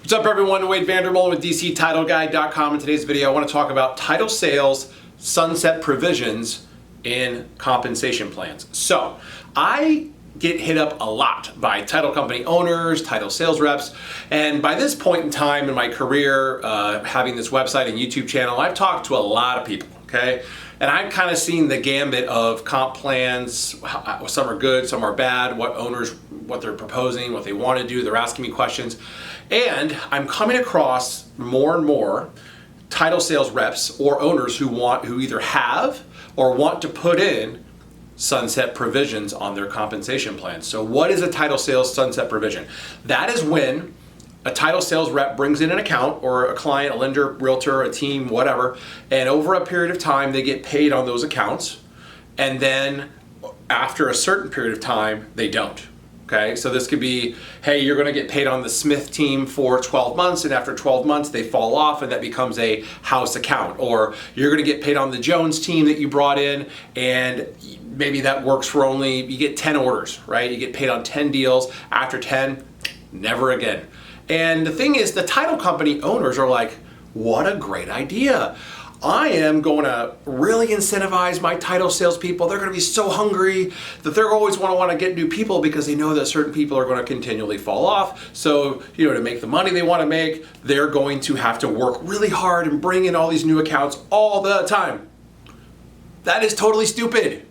What's up everyone, Wade Vander Molen with DCTitleGuide.com. In today's video I want to talk about title sales sunset provisions in compensation plans. So I get hit up a lot by title company owners, title sales reps, and by this point in time in my career, having this website and YouTube channel, I've talked to a lot of people, okay? And I've kind of seen the gambit of comp plans. Some are good, some are bad, what owners, what they're proposing, what they want to do, they're asking me questions. And I'm coming across more and more title sales reps or owners who either have or want to put in sunset provisions on their compensation plans. So what is a title sales sunset provision? That is when a title sales rep brings in an account or a client, a lender, realtor, a team, whatever, and over a period of time they get paid on those accounts, and then after a certain period of time they don't. Okay, so this could be, hey, you're gonna get paid on the Smith team for 12 months, and after 12 months they fall off and that becomes a house account. Or you're gonna get paid on the Jones team that you brought in, and maybe that works for only, you get 10 orders, right? You get paid on 10 deals, after 10, never again. And the thing is, the title company owners are like, what a great idea. I am going to really incentivize my title salespeople. They're going to be so hungry that they're always want to get new people because they know that certain people are going to continually fall off. So, to make the money they want to make, they're going to have to work really hard and bring in all these new accounts all the time. That is totally stupid.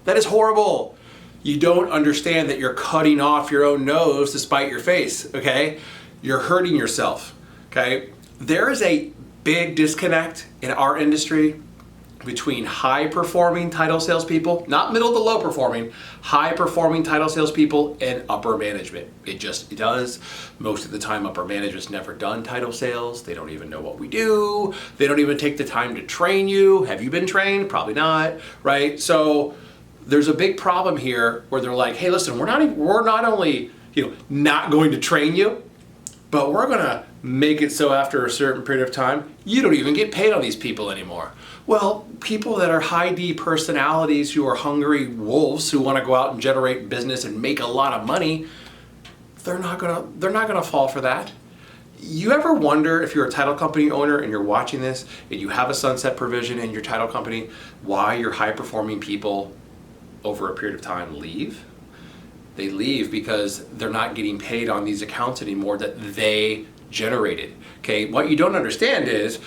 That is horrible. You don't understand that you're cutting off your own nose to spite your face, okay? You're hurting yourself, okay? There is a big disconnect in our industry between high-performing title salespeople, not middle to low-performing, high-performing title salespeople and upper management. It does. Most of the time, upper management's never done title sales. They don't even know what we do. They don't even take the time to train you. Have you been trained? Probably not, right? So there's a big problem here where they're like, hey, listen, we're not only not going to train you, but we're gonna make it so after a certain period of time, you don't even get paid on these people anymore. Well, people that are high D personalities who are hungry wolves who wanna go out and generate business and make a lot of money, they're not gonna fall for that. You ever wonder, if you're a title company owner and you're watching this and you have a sunset provision in your title company, why your high performing people over a period of time leave? They leave because they're not getting paid on these accounts anymore that they generated. Okay, what you don't understand is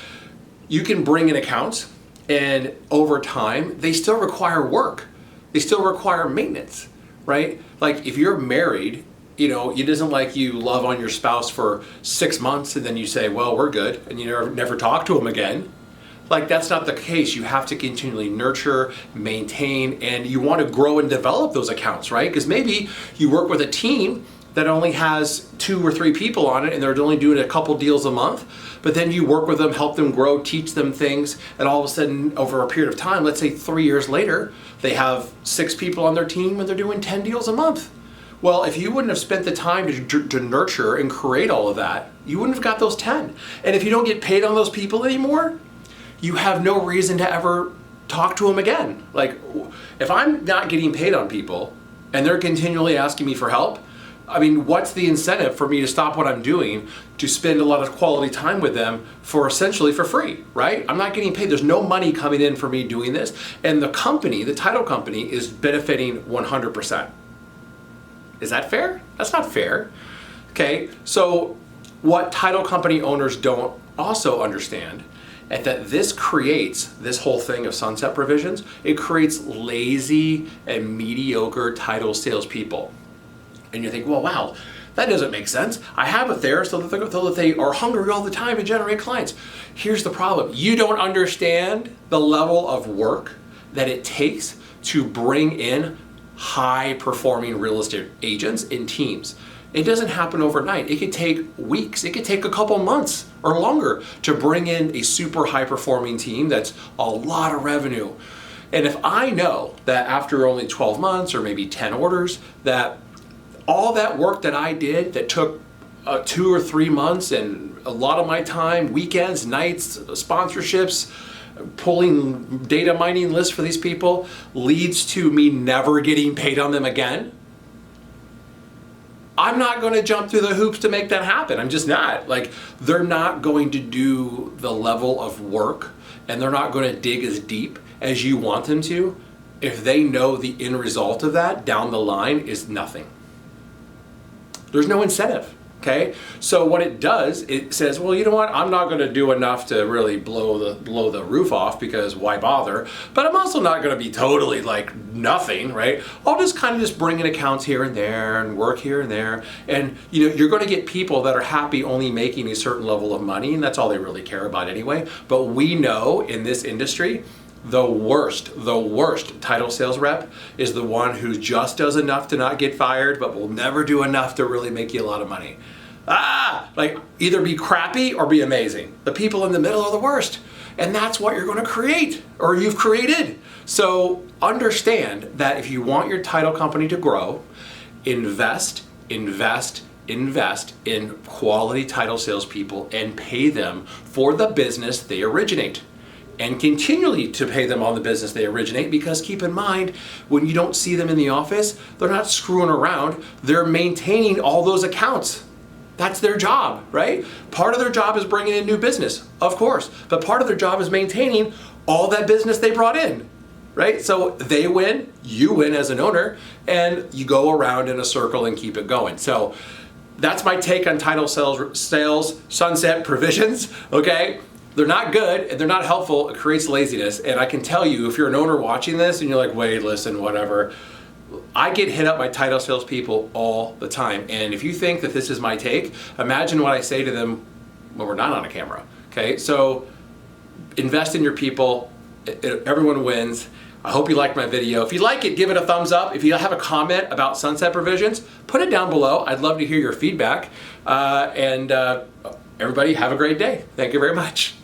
you can bring in accounts and over time they still require work. They still require maintenance, right? Like if you're married, it isn't like you love on your spouse for 6 months and then you say, well, we're good, and you never talk to them again. Like that's not the case. You have to continually nurture, maintain, and you want to grow and develop those accounts, right? Because maybe you work with a team that only has 2 or 3 people on it and they're only doing a couple deals a month, but then you work with them, help them grow, teach them things, and all of a sudden over a period of time, let's say 3 years later, they have 6 people on their team and they're doing 10 deals a month. Well, if you wouldn't have spent the time to nurture and create all of that, you wouldn't have got those 10. And if you don't get paid on those people anymore, you have no reason to ever talk to them again. Like, if I'm not getting paid on people and they're continually asking me for help, I mean, what's the incentive for me to stop what I'm doing to spend a lot of quality time with them for essentially for free, right? I'm not getting paid. There's no money coming in for me doing this. And the company, the title company, is benefiting 100%. Is that fair? That's not fair. Okay, so what title company owners don't also understand and that this whole thing of sunset provisions, it creates lazy and mediocre title salespeople. And you think, well, wow, that doesn't make sense. I have it there so that they are hungry all the time to generate clients. Here's the problem. You don't understand the level of work that it takes to bring in high performing real estate agents and teams. It doesn't happen overnight. It could take weeks. It could take a couple months or longer to bring in a super high performing team that's a lot of revenue. And if I know that after only 12 months or maybe 10 orders, that all that work that I did that took 2 or 3 months and a lot of my time, weekends, nights, sponsorships, pulling data mining lists for these people, leads to me never getting paid on them again, I'm not going to jump through the hoops to make that happen. I'm just not. Like, they're not going to do the level of work, and they're not going to dig as deep as you want them to if they know the end result of that down the line is nothing. There's no incentive. Okay, so what it does, it says, well, you know what? I'm not going to do enough to really blow the roof off, because why bother? But I'm also not going to be totally like nothing, right? I'll just kind of just bring in accounts here and there and work here and there, and you know, you're going to get people that are happy only making a certain level of money, and that's all they really care about anyway. But we know in this industry, the worst title sales rep is the one who just does enough to not get fired, but will never do enough to really make you a lot of money. Like, either be crappy or be amazing. The people in the middle are the worst. And that's what you're going to create, or you've created. So understand that if you want your title company to grow, invest in quality title salespeople and pay them for the business they originate. And continually to pay them on the business they originate, because keep in mind, when you don't see them in the office, they're not screwing around, they're maintaining all those accounts. That's their job, right? Part of their job is bringing in new business, of course, but part of their job is maintaining all that business they brought in, right? So they win, you win as an owner, and you go around in a circle and keep it going. So that's my take on title sales sunset provisions, okay? They're not good, and they're not helpful. It creates laziness. And I can tell you, if you're an owner watching this and you're like, wait, listen, whatever, I get hit up by title sales people all the time. And if you think that this is my take, imagine what I say to them when we're not on a camera. Okay, so invest in your people. Everyone wins. I hope you liked my video. If you like it, give it a thumbs up. If you have a comment about sunset provisions, put it down below. I'd love to hear your feedback. Everybody have a great day. Thank you very much.